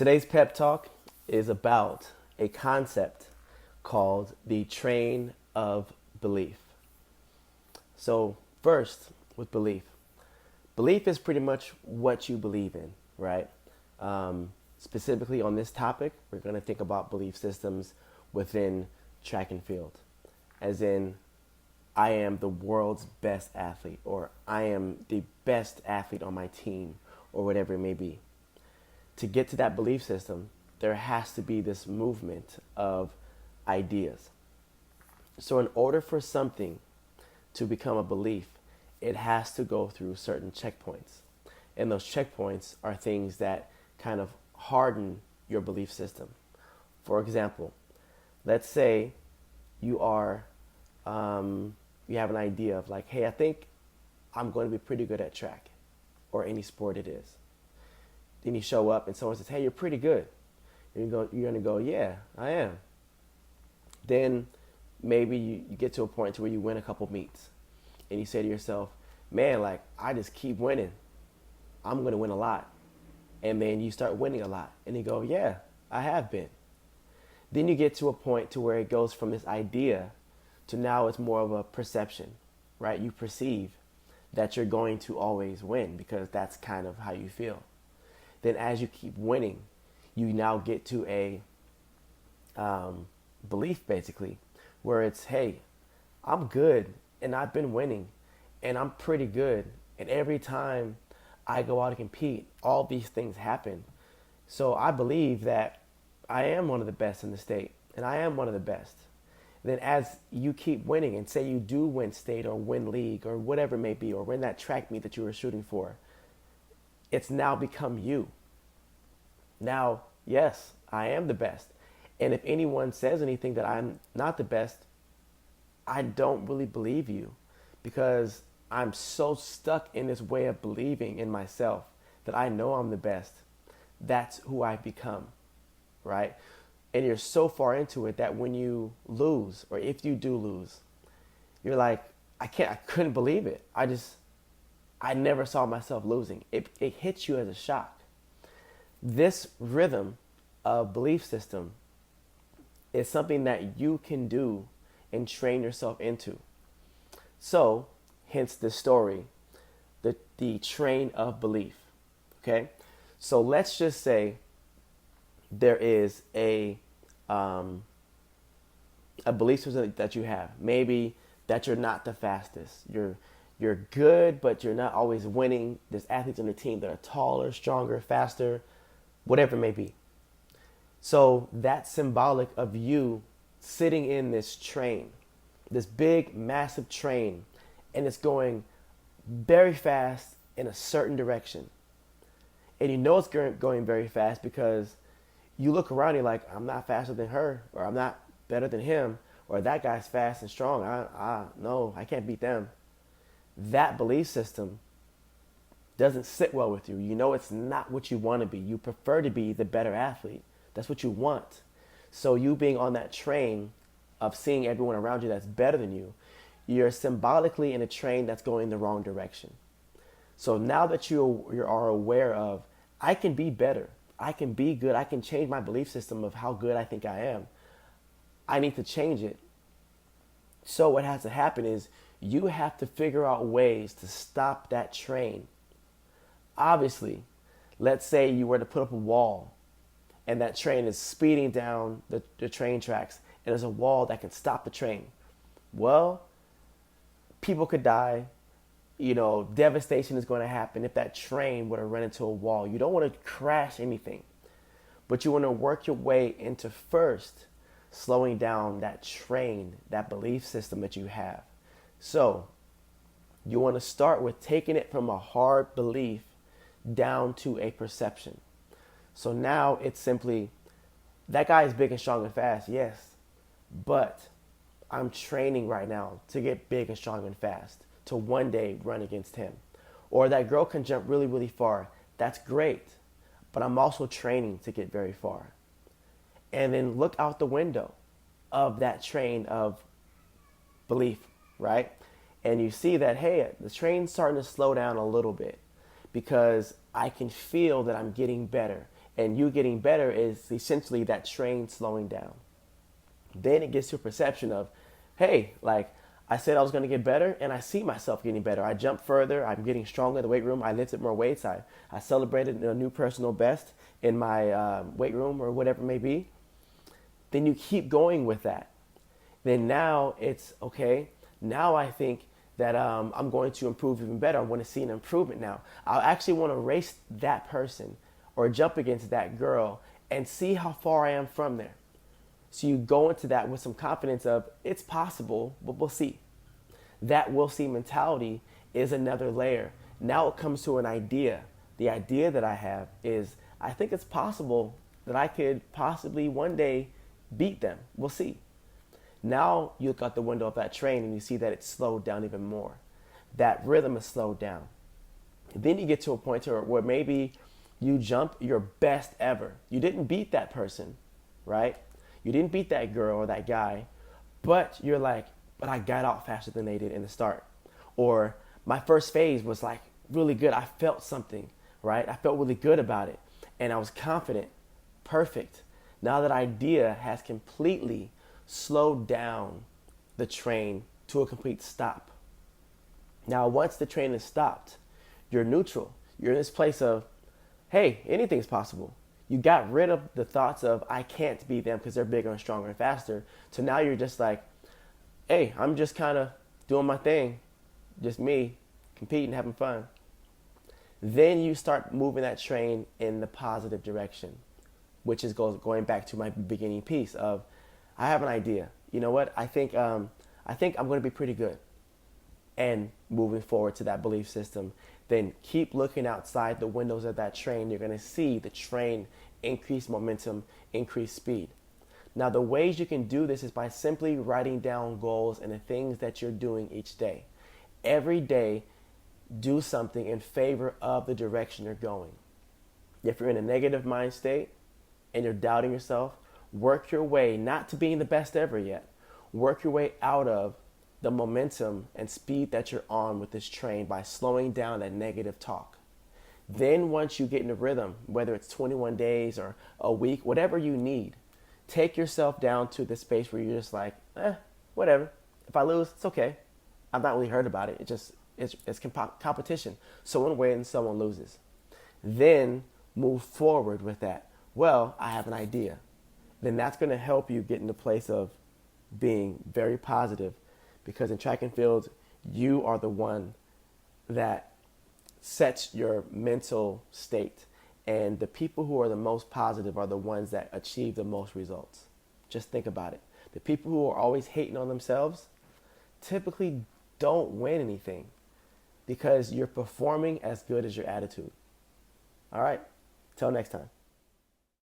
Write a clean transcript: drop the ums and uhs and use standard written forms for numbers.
Today's pep talk is about a concept called the train of belief. So, first, with belief, belief is pretty much what you believe in, right? Specifically on this topic, we're going to think about belief systems within track and field, as in, I am the world's best athlete, or I am the best athlete on my team, or whatever it may be. To get to that belief system, there has to be this movement of ideas. So, in order for something to become a belief, it has to go through certain checkpoints. And those checkpoints are things that kind of harden your belief system. For example, let's say you are, you have an idea of like, hey, I think I'm going to be pretty good at track or any sport it is. Then you show up and someone says, hey, you're pretty good. And you're going to go, yeah, I am. Then maybe you get to a point to where you win a couple meets and you say to yourself, man, like I just keep winning. I'm going to win a lot. And then you start winning a lot and you go, yeah, I have been. Then you get to a point to where it goes from this idea to now it's more of a perception, right? You perceive that you're going to always win because that's kind of how you feel. Then as you keep winning, you now get to a belief basically where it's, hey, I'm good and I've been winning and I'm pretty good. And every time I go out and compete, all these things happen. So I believe that I am one of the best in the state and I am one of the best. Then as you keep winning and say you do win state or win league or whatever it may be, or win that track meet that you were shooting for, it's now become you. Now, yes, I am the best. And if anyone says anything that I'm not the best, I don't really believe you because I'm so stuck in this way of believing in myself that I know I'm the best. That's who I've become, right? And you're so far into it that when you lose, or if you do lose, you're like, I couldn't believe it. I never saw myself losing. It hits you as a shock. This rhythm of belief system is something that you can do and train yourself into. So, hence the story, the train of belief. Okay? So let's just say there is a belief system that you have. Maybe that you're not the fastest. You're good, but you're not always winning. There's athletes on the team that are taller, stronger, faster, whatever it may be. So that's symbolic of you sitting in this train, this big, massive train, and it's going very fast in a certain direction. And you know it's going very fast because you look around and you're like, I'm not faster than her, or I'm not better than him, or that guy's fast and strong. No, I can't beat them. That belief system doesn't sit well with you. You know it's not what you want to be. You prefer to be the better athlete. That's what you want. So you being on that train of seeing everyone around you that's better than you, you're symbolically in a train that's going the wrong direction. So now that you are aware of, I can be better, I can be good, I can change my belief system of how good I think I am, I need to change it. So what has to happen is you have to figure out ways to stop that train. Obviously, let's say you were to put up a wall and that train is speeding down the train tracks and there's a wall that can stop the train. Well, people could die. Devastation is going to happen if that train were to run into a wall. You don't want to crash anything, but you want to work your way into first slowing down that train, that belief system that you have. So you want to start with taking it from a hard belief down to a perception. So now it's simply, that guy is big and strong and fast, yes, but I'm training right now to get big and strong and fast, to one day run against him. Or that girl can jump really, really far. That's great, but I'm also training to get very far. And then look out the window of that train of belief, right? And you see that, hey, the train's starting to slow down a little bit because I can feel that I'm getting better. and you getting better is essentially that train slowing down. Then it gets to a perception of, hey, like I said I was going to get better, and I see myself getting better. I jump further. I'm getting stronger in the weight room. I lifted more weights. I celebrated a new personal best in my weight room or whatever it may be. Then you keep going with that. Then now it's okay. Now I think that I'm going to improve even better. I want to see an improvement now. I actually want to race that person or jump against that girl and see how far I am from there. So you go into that with some confidence of it's possible, but we'll see. That we'll see mentality is another layer. Now it comes to an idea. The idea that I have is I think it's possible that I could possibly one day beat them. We'll see. Now you look out the window of that train and you see that it's slowed down even more. That rhythm is slowed down. Then you get to a point where maybe you jump your best ever. You didn't beat that person, right? You didn't beat that girl or that guy, but you're like, but I got out faster than they did in the start. Or my first phase was like really good. I felt something, right? I felt really good about it. And I was confident. Perfect. Now that idea has completely slowed down the train to a complete stop. Now, once the train is stopped, you're neutral. You're in this place of, hey, anything's possible. You got rid of the thoughts of, I can't beat them because they're bigger and stronger and faster. So now you're just like, hey, I'm just kind of doing my thing. Just me, competing, having fun. Then you start moving that train in the positive direction, which is going back to my beginning piece of, I have an idea. You know what? I think I'm going to be pretty good. And moving forward to that belief system, then keep looking outside the windows of that train. You're going to see the train increase momentum, increase speed. Now, the ways you can do this is by simply writing down goals and the things that you're doing each day. Every day, do something in favor of the direction you're going. If you're in a negative mind state and you're doubting yourself, work your way, not to being the best ever yet, work your way out of the momentum and speed that you're on with this train by slowing down that negative talk. Then once you get in a rhythm, whether it's 21 days or a week, whatever you need, take yourself down to the space where you're just like, whatever. If I lose, it's okay. I'm not really hurt about it. It's competition. Someone wins, someone loses. Then move forward with that. Well, I have an idea. Then that's going to help you get in the place of being very positive, because in track and field, you are the one that sets your mental state. And the people who are the most positive are the ones that achieve the most results. Just think about it. The people who are always hating on themselves typically don't win anything because you're performing as good as your attitude. All right, till next time.